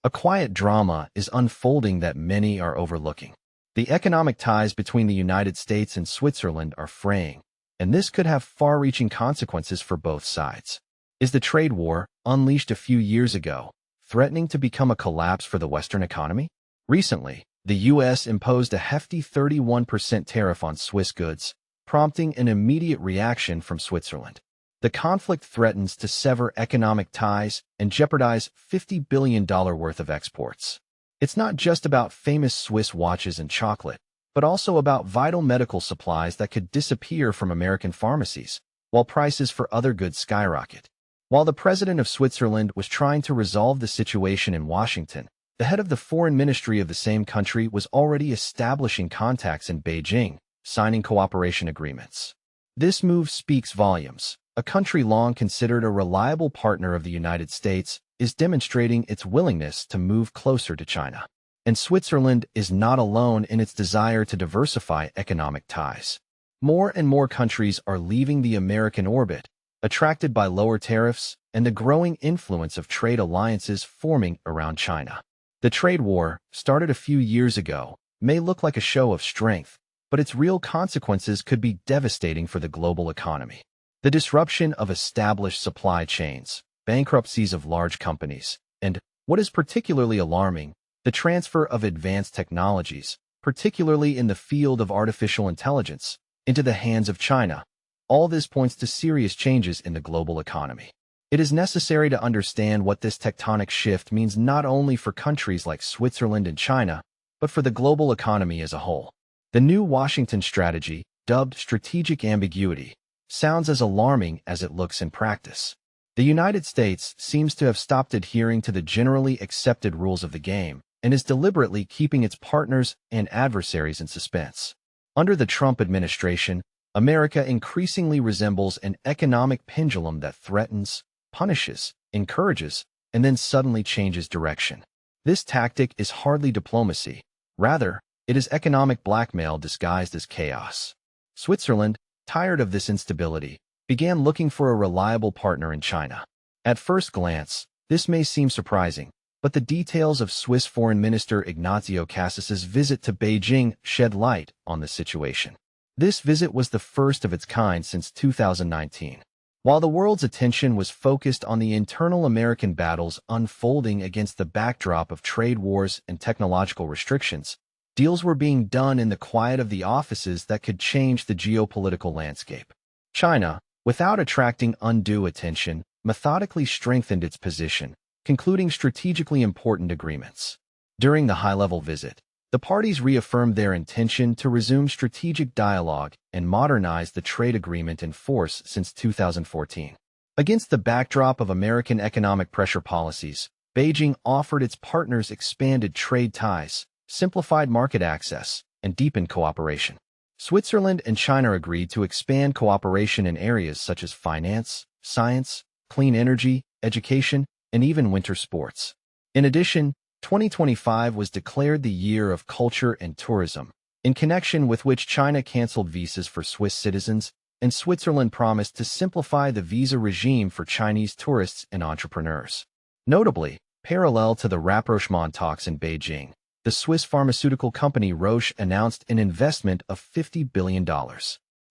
a quiet drama is unfolding that many are overlooking. The economic ties between the United States and Switzerland are fraying, and this could have far-reaching consequences for both sides. Is the trade war, unleashed a few years ago, threatening to become a collapse for the Western economy? Recently, the U.S. imposed a hefty 31% tariff on Swiss goods, prompting an immediate reaction from Switzerland. The conflict threatens to sever economic ties and jeopardize $50 billion worth of exports. It's not just about famous Swiss watches and chocolate, but also about vital medical supplies that could disappear from American pharmacies, while prices for other goods skyrocket. While the president of Switzerland was trying to resolve the situation in Washington, the head of the foreign ministry of the same country was already establishing contacts in Beijing, signing cooperation agreements. This move speaks volumes. A country long considered a reliable partner of the United States is demonstrating its willingness to move closer to China. And Switzerland is not alone in its desire to diversify economic ties. More and more countries are leaving the American orbit, attracted by lower tariffs and the growing influence of trade alliances forming around China. The trade war, started a few years ago, may look like a show of strength, but its real consequences could be devastating for the global economy. The disruption of established supply chains, bankruptcies of large companies, and, what is particularly alarming, the transfer of advanced technologies, particularly in the field of artificial intelligence, into the hands of China. All this points to serious changes in the global economy. It is necessary to understand what this tectonic shift means not only for countries like Switzerland and China, but for the global economy as a whole. The new Washington strategy, dubbed strategic ambiguity, sounds as alarming as it looks in practice. The United States seems to have stopped adhering to the generally accepted rules of the game and is deliberately keeping its partners and adversaries in suspense. Under the Trump administration, America increasingly resembles an economic pendulum that threatens, punishes, encourages, and then suddenly changes direction. This tactic is hardly diplomacy. Rather, it is economic blackmail disguised as chaos. Switzerland, tired of this instability, began looking for a reliable partner in China. At first glance, this may seem surprising, but the details of Swiss Foreign Minister Ignazio Casas's visit to Beijing shed light on the situation. This visit was the first of its kind since 2019. While the world's attention was focused on the internal American battles unfolding against the backdrop of trade wars and technological restrictions, deals were being done in the quiet of the offices that could change the geopolitical landscape. China, without attracting undue attention, methodically strengthened its position, concluding strategically important agreements. During the high-level visit, the parties reaffirmed their intention to resume strategic dialogue and modernize the trade agreement in force since 2014. Against the backdrop of American economic pressure policies, Beijing offered its partners expanded trade ties, simplified market access, and deepened cooperation. Switzerland and China agreed to expand cooperation in areas such as finance, science, clean energy, education, and even winter sports. In addition, 2025 was declared the Year of Culture and Tourism, in connection with which China canceled visas for Swiss citizens, and Switzerland promised to simplify the visa regime for Chinese tourists and entrepreneurs. Notably, parallel to the rapprochement talks in Beijing, the Swiss pharmaceutical company Roche announced an investment of $50 billion.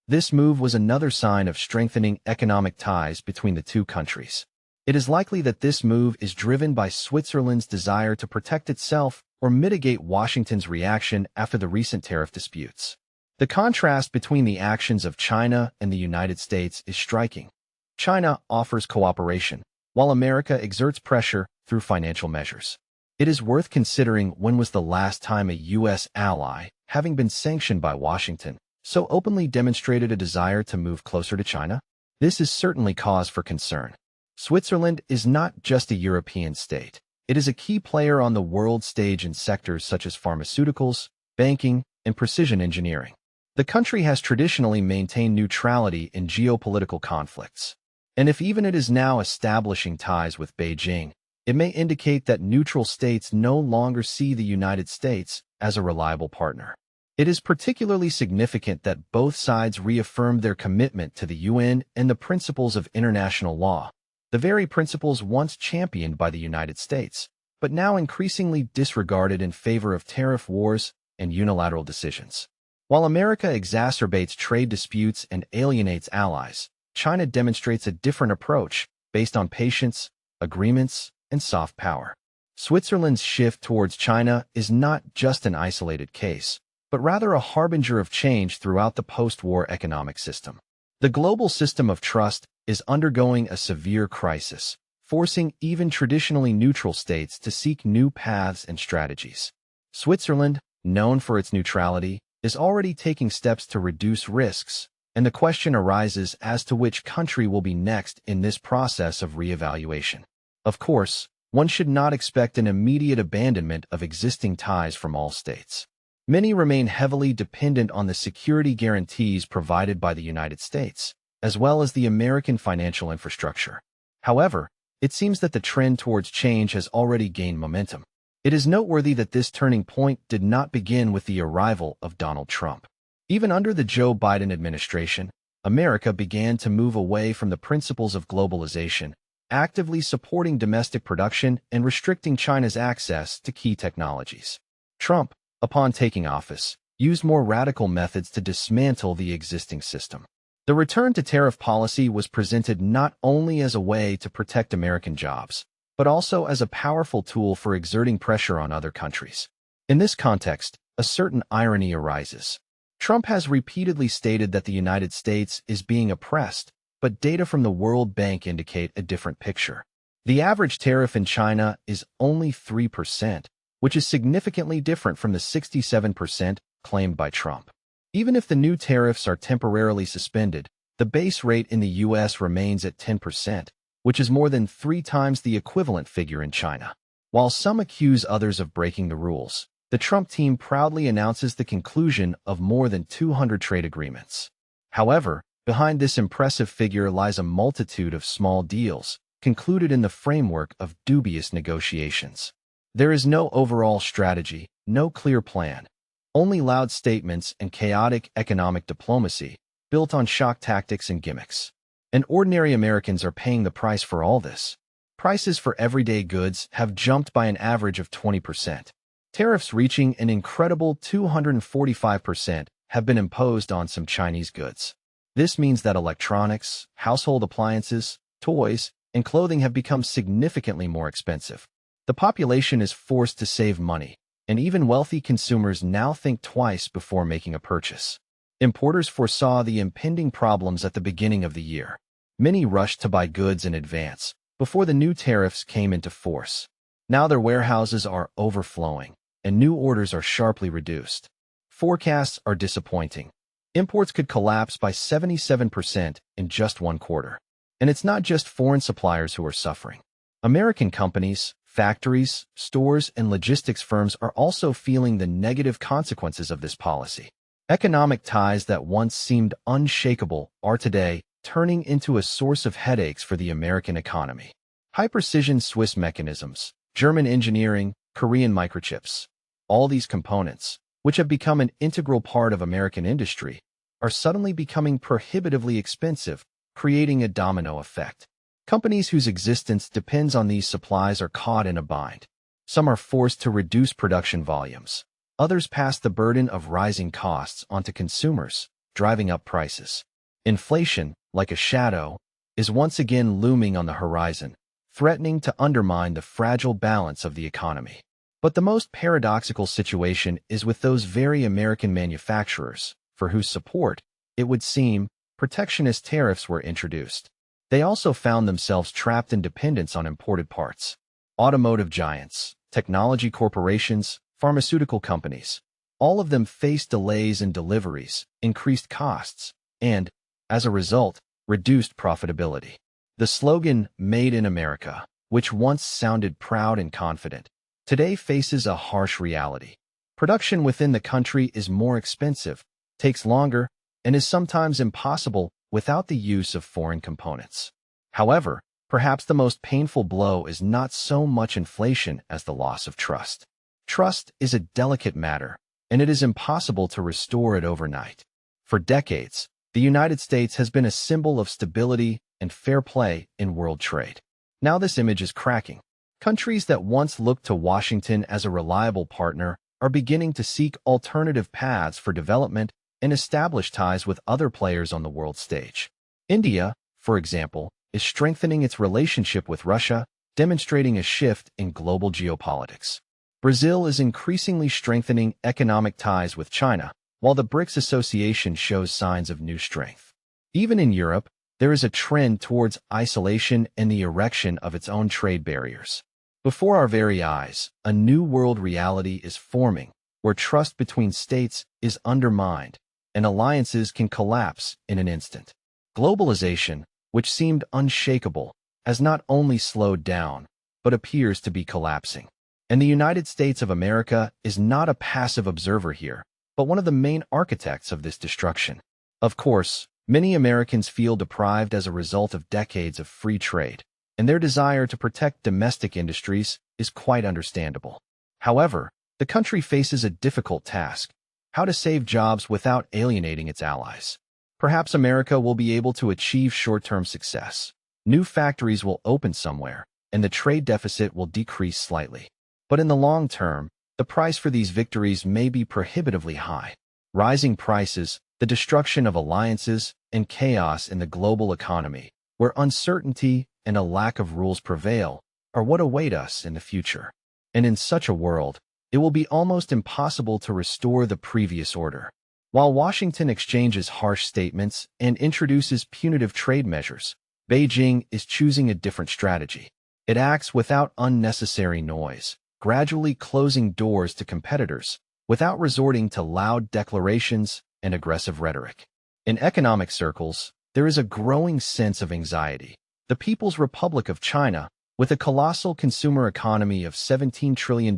This move was another sign of strengthening economic ties between the two countries. It is likely that this move is driven by Switzerland's desire to protect itself or mitigate Washington's reaction after the recent tariff disputes. The contrast between the actions of China and the United States is striking. China offers cooperation, while America exerts pressure through financial measures. It is worth considering when was the last time a U.S. ally, having been sanctioned by Washington, so openly demonstrated a desire to move closer to China? This is certainly cause for concern. Switzerland is not just a European state. It is a key player on the world stage in sectors such as pharmaceuticals, banking, and precision engineering. The country has traditionally maintained neutrality in geopolitical conflicts. And if even it is now establishing ties with Beijing, it may indicate that neutral states no longer see the United States as a reliable partner. It is particularly significant that both sides reaffirmed their commitment to the UN and the principles of international law, the very principles once championed by the United States. but now increasingly disregarded in favor of tariff wars and unilateral decisions. While America exacerbates trade disputes and alienates allies, China demonstrates a different approach based on patience, agreements, and soft power. Switzerland's shift towards China is not just an isolated case, but rather a harbinger of change throughout the post-war economic system. The global system of trust is undergoing a severe crisis, forcing even traditionally neutral states to seek new paths and strategies. Switzerland, known for its neutrality, is already taking steps to reduce risks, and the question arises as to which country will be next in this process of reevaluation. Of course, one should not expect an immediate abandonment of existing ties from all states. Many remain heavily dependent on the security guarantees provided by the United States, as well as the American financial infrastructure. However, it seems that the trend towards change has already gained momentum. It is noteworthy that this turning point did not begin with the arrival of Donald Trump. Even under the Joe Biden administration, America began to move away from the principles of globalization, actively supporting domestic production and restricting China's access to key technologies. Trump, upon taking office, used more radical methods to dismantle the existing system. The return to tariff policy was presented not only as a way to protect American jobs, but also as a powerful tool for exerting pressure on other countries. In this context, a certain irony arises. Trump has repeatedly stated that the United States is being oppressed, but data from the World Bank indicate a different picture. The average tariff in China is only 3%, which is significantly different from the 67% claimed by Trump. Even if the new tariffs are temporarily suspended, the base rate in the U.S. remains at 10%, which is more than 3 times the equivalent figure in China. While some accuse others of breaking the rules, the Trump team proudly announces the conclusion of more than 200 trade agreements. However, behind this impressive figure lies a multitude of small deals, concluded in the framework of dubious negotiations. There is no overall strategy, no clear plan, only loud statements and chaotic economic diplomacy, built on shock tactics and gimmicks. And ordinary Americans are paying the price for all this. Prices for everyday goods have jumped by an average of 20%. Tariffs reaching an incredible 245% have been imposed on some Chinese goods. This means that electronics, household appliances, toys, and clothing have become significantly more expensive. The population is forced to save money, and even wealthy consumers now think twice before making a purchase. Importers foresaw the impending problems at the beginning of the year. Many rushed to buy goods in advance, before the new tariffs came into force. Now their warehouses are overflowing, and new orders are sharply reduced. Forecasts are disappointing. Imports could collapse by 77% in just one quarter. And it's not just foreign suppliers who are suffering. American companies, factories, stores, and logistics firms are also feeling the negative consequences of this policy. Economic ties that once seemed unshakable are today turning into a source of headaches for the American economy. High-precision Swiss mechanisms, German engineering, Korean microchips, all these components, which have become an integral part of American industry, are suddenly becoming prohibitively expensive, creating a domino effect. Companies whose existence depends on these supplies are caught in a bind. Some are forced to reduce production volumes. Others pass the burden of rising costs onto consumers, driving up prices. Inflation, like a shadow, is once again looming on the horizon, threatening to undermine the fragile balance of the economy. But the most paradoxical situation is with those very American manufacturers, for whose support, it would seem, protectionist tariffs were introduced. They also found themselves trapped in dependence on imported parts. Automotive giants, technology corporations, pharmaceutical companies, all of them faced delays in deliveries, increased costs, and, as a result, reduced profitability. The slogan, "Made in America," which once sounded proud and confident, today faces a harsh reality. Production within the country is more expensive, takes longer, and is sometimes impossible without the use of foreign components. However, perhaps the most painful blow is not so much inflation as the loss of trust. Trust is a delicate matter, and it is impossible to restore it overnight. For decades, the United States has been a symbol of stability and fair play in world trade. Now this image is cracking. Countries that once looked to Washington as a reliable partner are beginning to seek alternative paths for development and establish ties with other players on the world stage. India, for example, is strengthening its relationship with Russia, demonstrating a shift in global geopolitics. Brazil is increasingly strengthening economic ties with China, while the BRICS Association shows signs of new strength. Even in Europe, there is a trend towards isolation and the erection of its own trade barriers. Before our very eyes, a new world reality is forming, where trust between states is undermined, and alliances can collapse in an instant. Globalization, which seemed unshakable, has not only slowed down, but appears to be collapsing. And the United States of America is not a passive observer here, but one of the main architects of this destruction. Of course, many Americans feel deprived as a result of decades of free trade, and their desire to protect domestic industries is quite understandable. However, the country faces a difficult task: how to save jobs without alienating its allies. Perhaps America will be able to achieve short-term success. New factories will open somewhere, and the trade deficit will decrease slightly. But in the long term, the price for these victories may be prohibitively high. Rising prices, the destruction of alliances, and chaos in the global economy, where uncertainty and a lack of rules prevail, are what await us in the future. And in such a world, it will be almost impossible to restore the previous order. While Washington exchanges harsh statements and introduces punitive trade measures, Beijing is choosing a different strategy. It acts without unnecessary noise, gradually closing doors to competitors, without resorting to loud declarations and aggressive rhetoric. In economic circles, there is a growing sense of anxiety. The People's Republic of China, with a colossal consumer economy of $17 trillion,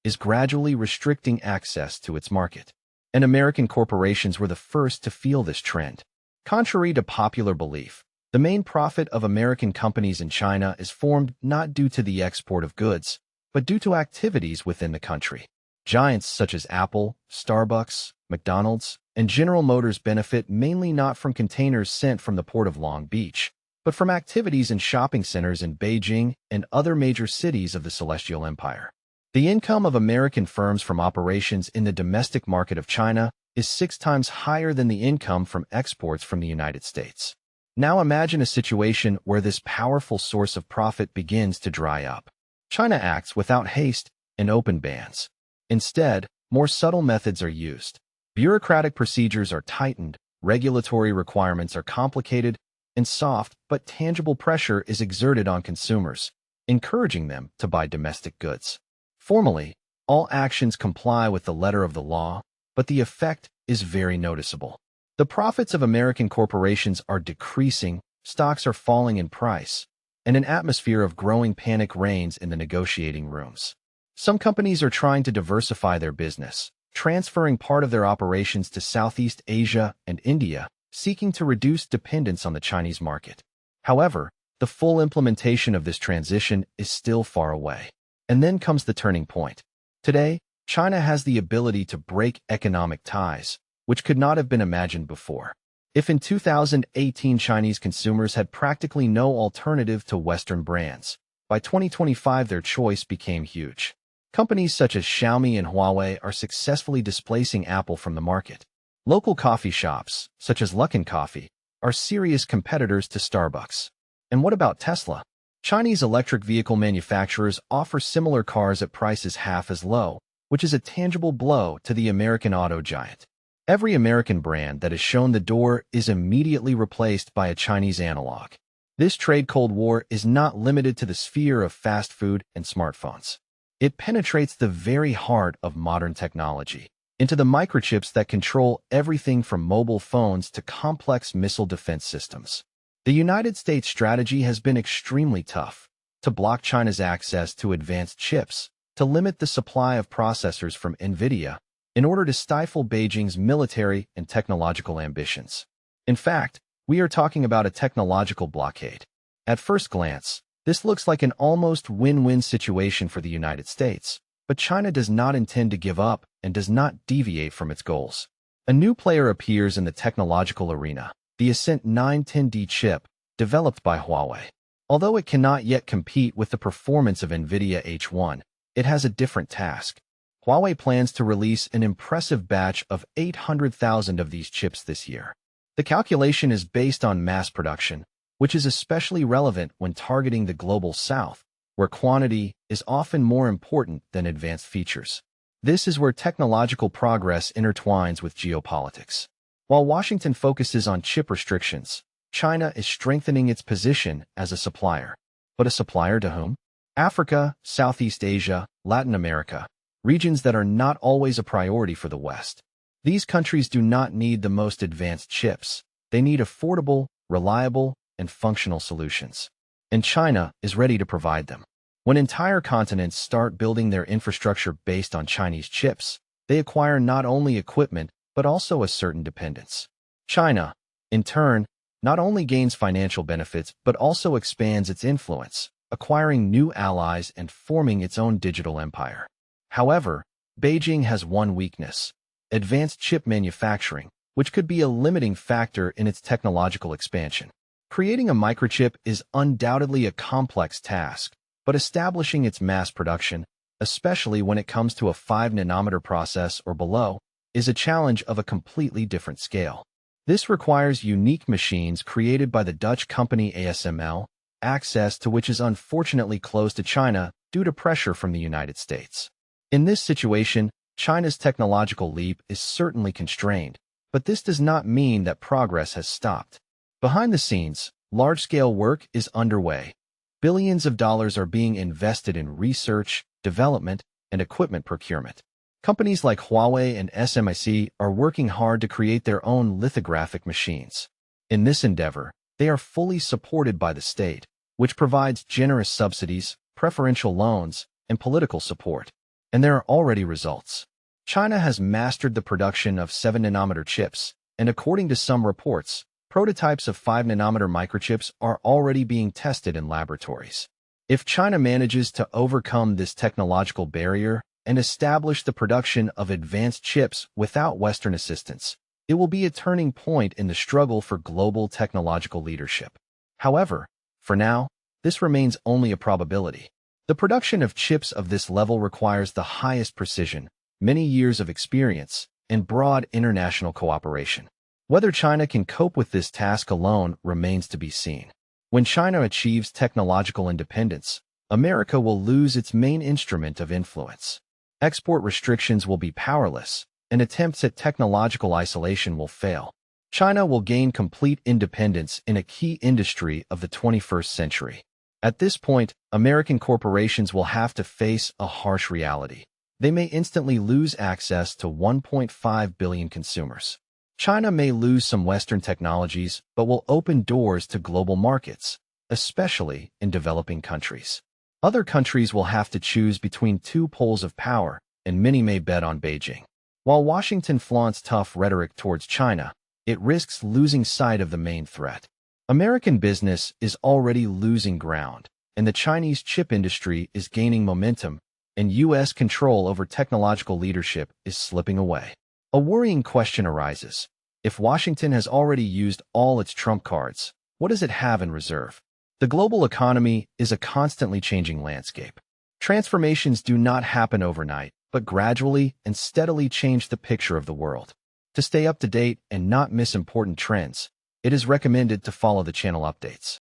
is gradually restricting access to its market. And American corporations were the first to feel this trend. Contrary to popular belief, the main profit of American companies in China is formed not due to the export of goods, but due to activities within the country. Giants such as Apple, Starbucks, McDonald's, and General Motors benefit mainly not from containers sent from the port of Long Beach, but from activities in shopping centers in Beijing and other major cities of the Celestial Empire. The income of American firms from operations in the domestic market of China is 6 times higher than the income from exports from the United States. Now imagine a situation where this powerful source of profit begins to dry up. China acts without haste and open bans. Instead, more subtle methods are used. Bureaucratic procedures are tightened, regulatory requirements are complicated, and soft but tangible pressure is exerted on consumers, encouraging them to buy domestic goods. Formally, all actions comply with the letter of the law, but the effect is very noticeable. The profits of American corporations are decreasing, stocks are falling in price, and an atmosphere of growing panic reigns in the negotiating rooms. Some companies are trying to diversify their business, transferring part of their operations to Southeast Asia and India, seeking to reduce dependence on the Chinese market. However, the full implementation of this transition is still far away. And then comes the turning point. Today, China has the ability to break economic ties, which could not have been imagined before. If in 2018 Chinese consumers had practically no alternative to Western brands, by 2025 their choice became huge. Companies such as Xiaomi and Huawei are successfully displacing Apple from the market. Local coffee shops, such as Luckin Coffee, are serious competitors to Starbucks. And what about Tesla? Chinese electric vehicle manufacturers offer similar cars at prices half as low, which is a tangible blow to the American auto giant. Every American brand that has shown the door is immediately replaced by a Chinese analog. This trade cold war is not limited to the sphere of fast food and smartphones. It penetrates the very heart of modern technology, into the microchips that control everything from mobile phones to complex missile defense systems. The United States strategy has been extremely tough: to block China's access to advanced chips, to limit the supply of processors from NVIDIA, in order to stifle Beijing's military and technological ambitions. In fact, we are talking about a technological blockade. At first glance, this looks like an almost win-win situation for the United States, but China does not intend to give up and does not deviate from its goals. A new player appears in the technological arena: the Ascent 910D chip, developed by Huawei. Although it cannot yet compete with the performance of NVIDIA H1, it has a different task. Huawei plans to release an impressive batch of 800,000 of these chips this year. The calculation is based on mass production, which is especially relevant when targeting the global south, where quantity is often more important than advanced features. This is where technological progress intertwines with geopolitics. While Washington focuses on chip restrictions, China is strengthening its position as a supplier. But a supplier to whom? Africa, Southeast Asia, Latin America, regions that are not always a priority for the West. These countries do not need the most advanced chips. They need affordable, reliable, and functional solutions. And China is ready to provide them. When entire continents start building their infrastructure based on Chinese chips, they acquire not only equipment, but also a certain dependence. China, in turn, not only gains financial benefits, but also expands its influence, acquiring new allies and forming its own digital empire. However, Beijing has one weakness: advanced chip manufacturing, which could be a limiting factor in its technological expansion. Creating a microchip is undoubtedly a complex task, but establishing its mass production, especially when it comes to a 5-nanometer process or below, is a challenge of a completely different scale. This requires unique machines created by the Dutch company ASML, access to which is unfortunately closed to China due to pressure from the United States. In this situation, China's technological leap is certainly constrained, but this does not mean that progress has stopped. Behind the scenes, large-scale work is underway. Billions of dollars are being invested in research, development, and equipment procurement. Companies like Huawei and SMIC are working hard to create their own lithographic machines. In this endeavor, they are fully supported by the state, which provides generous subsidies, preferential loans, and political support. And there are already results. China has mastered the production of 7-nanometer chips, and according to some reports, prototypes of 5-nanometer microchips are already being tested in laboratories. If China manages to overcome this technological barrier and establish the production of advanced chips without Western assistance, it will be a turning point in the struggle for global technological leadership. However, for now, this remains only a probability. The production of chips of this level requires the highest precision, many years of experience, and broad international cooperation. Whether China can cope with this task alone remains to be seen. When China achieves technological independence, America will lose its main instrument of influence. Export restrictions will be powerless, and attempts at technological isolation will fail. China will gain complete independence in a key industry of the 21st century. At this point, American corporations will have to face a harsh reality. They may instantly lose access to 1.5 billion consumers. China may lose some Western technologies, but will open doors to global markets, especially in developing countries. Other countries will have to choose between two poles of power, and many may bet on Beijing. While Washington flaunts tough rhetoric towards China, it risks losing sight of the main threat. American business is already losing ground, and the Chinese chip industry is gaining momentum, and U.S. control over technological leadership is slipping away. A worrying question arises. If Washington has already used all its trump cards, what does it have in reserve? The global economy is a constantly changing landscape. Transformations do not happen overnight, but gradually and steadily change the picture of the world. To stay up to date and not miss important trends, it is recommended to follow the channel updates.